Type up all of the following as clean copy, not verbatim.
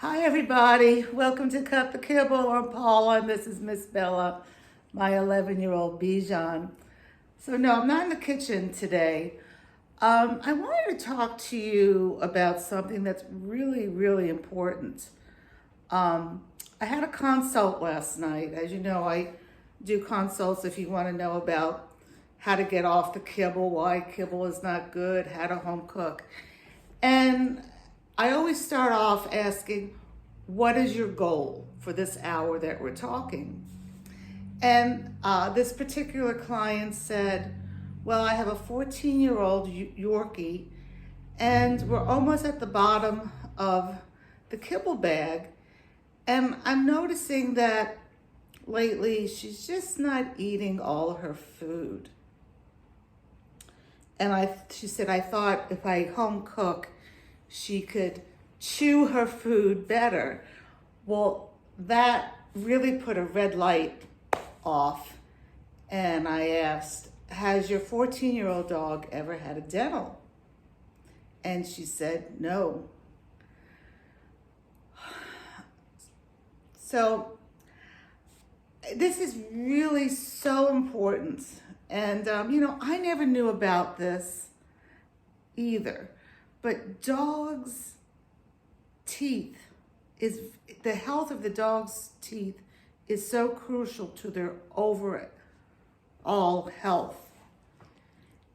Hi, everybody. Welcome to Cut the Kibble. I'm Paula, and this is Miss Bella, my 11-year-old Bijan. So, no, I'm not in the kitchen today. I wanted to talk to you about something that's really, really important. Um, I had a consult last night. As you know, I do consults if you want to know about how to get off the kibble, why kibble is not good, how to home cook. And I always start off asking, what is your goal for this hour that we're talking? And this particular client said, well, I have a 14-year-old Yorkie, and we're almost at the bottom of the kibble bag. And I'm noticing that lately she's just not eating all her food. And she said, I thought if I home cook, she could chew her food better. Well, that really put a red light off. And I asked, has your 14-year-old dog ever had a dental? And she said, no. So this is really so important. And, I never knew about this either. But dogs' teeth the health of the dog's teeth is so crucial to their overall health.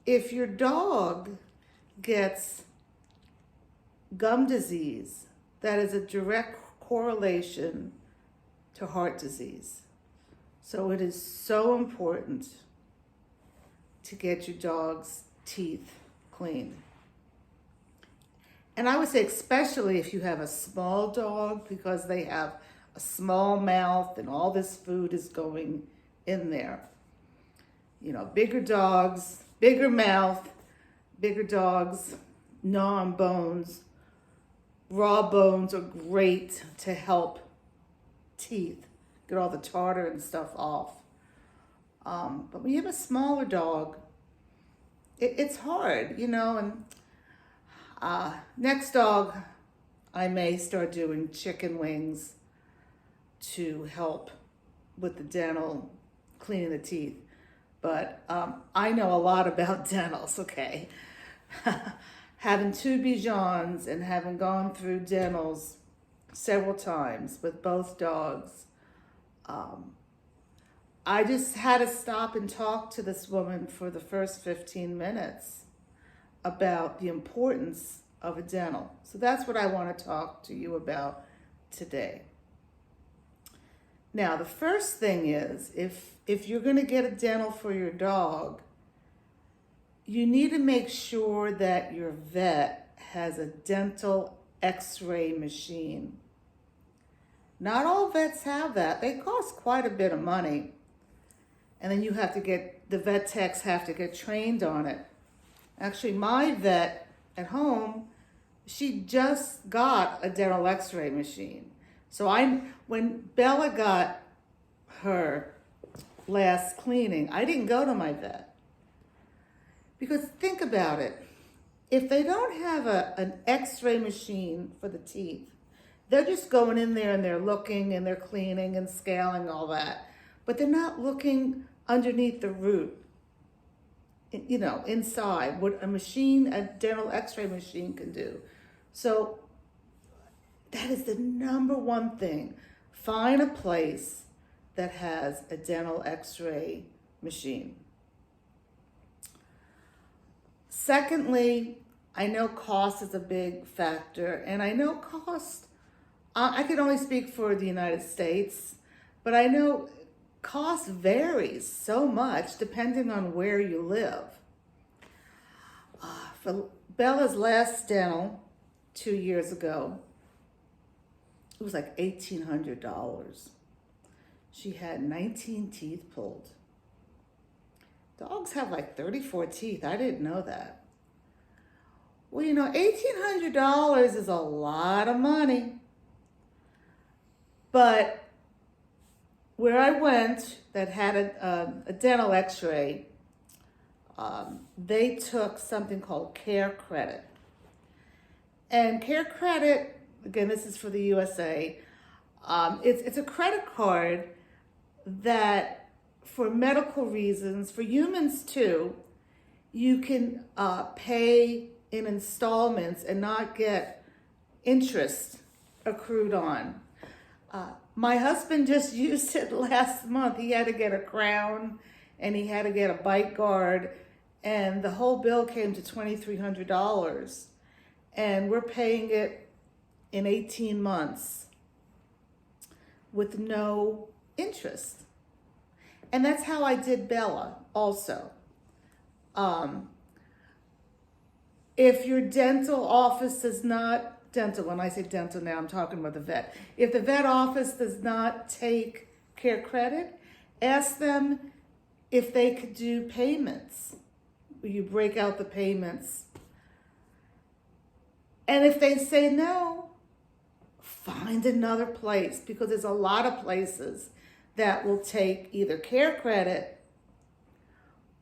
If your dog gets gum disease, that is a direct correlation to heart disease. So it is so important to get your dog's teeth cleaned. And I would say especially if you have a small dog, because they have a small mouth and all this food is going in there. Bigger dogs, bigger mouth, bigger dogs, gnaw on bones. Raw bones are great to help teeth, get all the tartar and stuff off. But when you have a smaller dog, it's hard, and next dog, I may start doing chicken wings to help with the dental, cleaning the teeth. But I know a lot about dentals, okay? Having two Bijans and having gone through dentals several times with both dogs, I just had to stop and talk to this woman for the first 15 minutes about the importance of a dental. So that's what I want to talk to you about today. Now, the first thing is, if you're going to get a dental for your dog, you need to make sure that your vet has a dental x-ray machine. Not all vets have that. They cost quite a bit of money. And then the vet techs have to get trained on it. Actually, my vet at home, she just got a dental x-ray machine. So when Bella got her last cleaning, I didn't go to my vet. Because think about it. If they don't have an x-ray machine for the teeth, they're just going in there and they're looking and they're cleaning and scaling all that. But they're not looking underneath the root. Inside, what a dental x-ray machine can do. So that is the number one thing. Find a place that has a dental x-ray machine. Secondly, I know cost is a big factor, and I know cost, I can only speak for the United States, but I know cost varies so much depending on where you live. For Bella's last dental 2 years ago, it was like $1,800. She had 19 teeth pulled. Dogs have like 34 teeth. I didn't know that. Well, $1,800 is a lot of money. But where I went that had a dental x-ray, they took something called Care Credit. And Care Credit again, this is for the USA. It's a credit card that, for medical reasons, for humans too, you can pay in installments and not get interest accrued on. My husband just used it last month. He had to get a crown and he had to get a bite guard, and the whole bill came to $2,300. And we're paying it in 18 months with no interest. And that's how I did Bella also. If your dental office does not, dental, when I say dental now, I'm talking about the vet. If the vet office does not take Care Credit, ask them if they could do payments. You break out the payments. And if they say no, find another place, because there's a lot of places that will take either Care Credit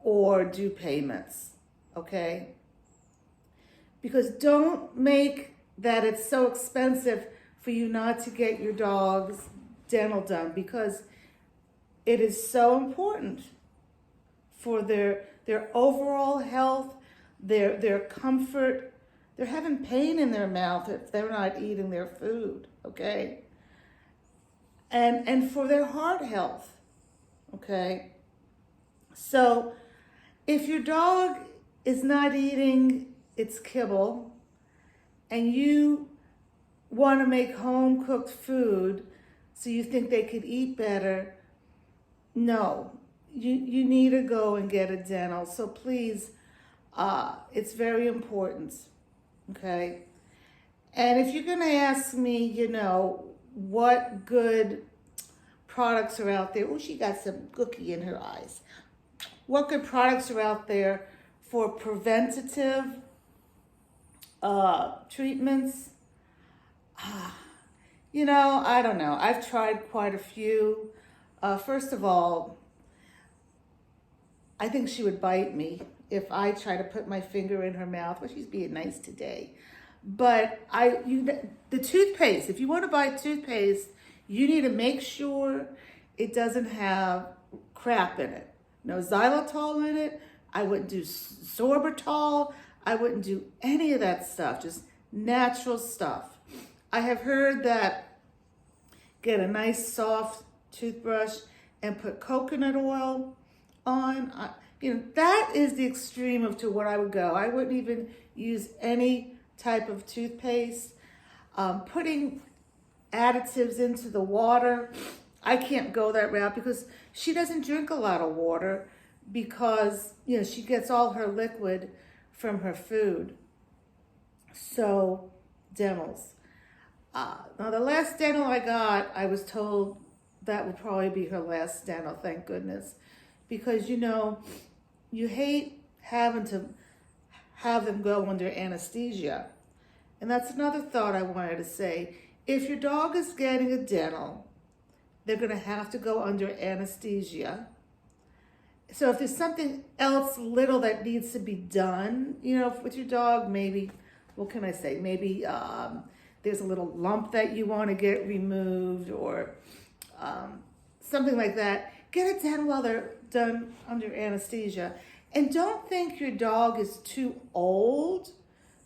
or do payments, okay? Because don't make that it's so expensive for you not to get your dog's dental done, because it is so important for their overall health, their comfort. They're having pain in their mouth if they're not eating their food, okay? And for their heart health, okay? So if your dog is not eating its kibble and you want to make home-cooked food so you think they could eat better, no. You need to go and get a dental. So please, it's very important. Okay. And if you're going to ask me, what good products are out there. Oh, she got some cookie in her eyes. What good products are out there for preventative treatments? I don't know. I've tried quite a few. First of all, I think she would bite me if I try to put my finger in her mouth. Well, she's being nice today. But the toothpaste, if you want to buy toothpaste, you need to make sure it doesn't have crap in it. No xylitol in it. I wouldn't do sorbitol. I wouldn't do any of that stuff. Just natural stuff. I have heard that get a nice soft toothbrush and put coconut oil on. That is the extreme of to what I would go. I wouldn't even use any type of toothpaste. Putting additives into the water, I can't go that route because she doesn't drink a lot of water because, she gets all her liquid from her food. So, dentals. Now, the last dental I got, I was told that would probably be her last dental, thank goodness. Because, you hate having to have them go under anesthesia. And that's another thought I wanted to say. If your dog is getting a dental, they're going to have to go under anesthesia. So if there's something else little that needs to be done, with your dog, maybe, what can I say? Maybe there's a little lump that you want to get removed or something like that. Get it done while they're done under anesthesia. And don't think your dog is too old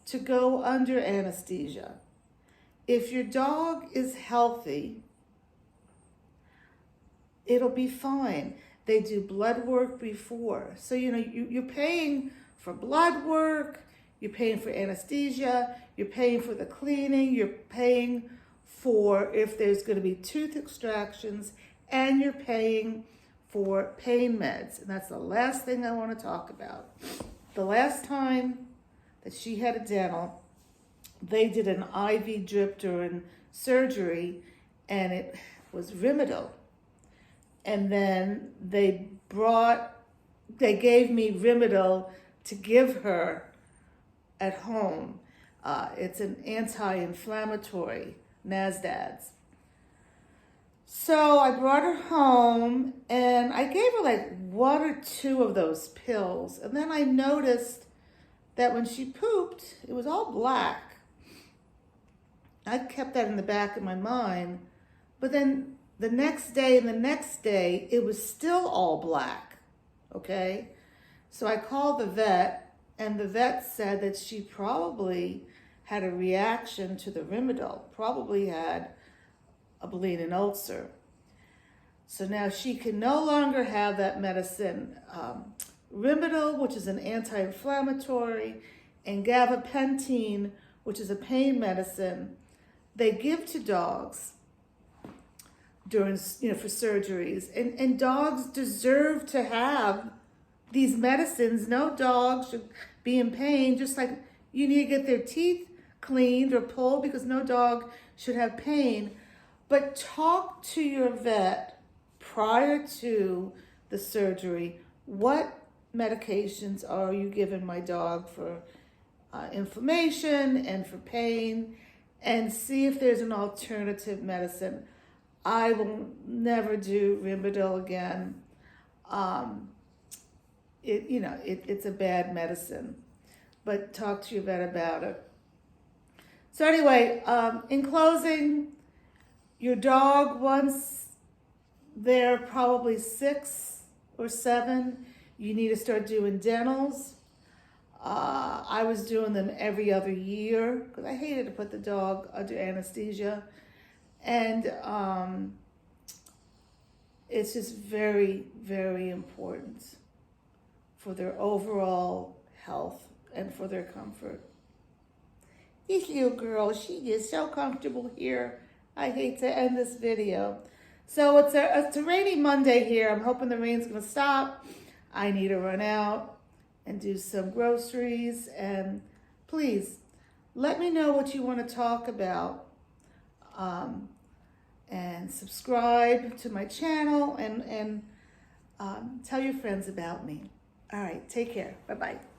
to go under anesthesia. If your dog is healthy, it'll be fine. They do blood work before. So, you're paying for blood work, you're paying for anesthesia, you're paying for the cleaning, you're paying for if there's going to be tooth extractions, and you're paying for pain meds. And that's the last thing I want to talk about. The last time that she had a dental, they did an IV drip during surgery, and it was Rimadyl. And then they gave me Rimadyl to give her at home. It's an anti-inflammatory, NSAIDs. So I brought her home and I gave her like 1 or 2 of those pills. And then I noticed that when she pooped, it was all black. I kept that in the back of my mind. But then the next day and the next day, it was still all black. Okay? So I called the vet, and the vet said that she probably had a reaction to the Rimadyl, probably had a bleeding ulcer. So now she can no longer have that medicine. Rimadyl, which is an anti-inflammatory, and gabapentin, which is a pain medicine, they give to dogs during, for surgeries. And dogs deserve to have these medicines. No dog should be in pain, just like you need to get their teeth cleaned or pulled, because no dog should have pain. But talk to your vet prior to the surgery. What medications are you giving my dog for inflammation and for pain? And see if there's an alternative medicine. I will never do Rimadyl again. It's a bad medicine, but talk to your vet about it. So anyway, in closing, your dog, once they're probably 6 or 7, you need to start doing dentals. I was doing them every other year because I hated to put the dog under anesthesia. And it's just very, very important for their overall health and for their comfort. This little girl, she is so comfortable here. I hate to end this video. So it's a rainy Monday here. I'm hoping the rain's going to stop. I need to run out and do some groceries. And please, let me know what you want to talk about. And subscribe to my channel and tell your friends about me. All right, take care. Bye-bye.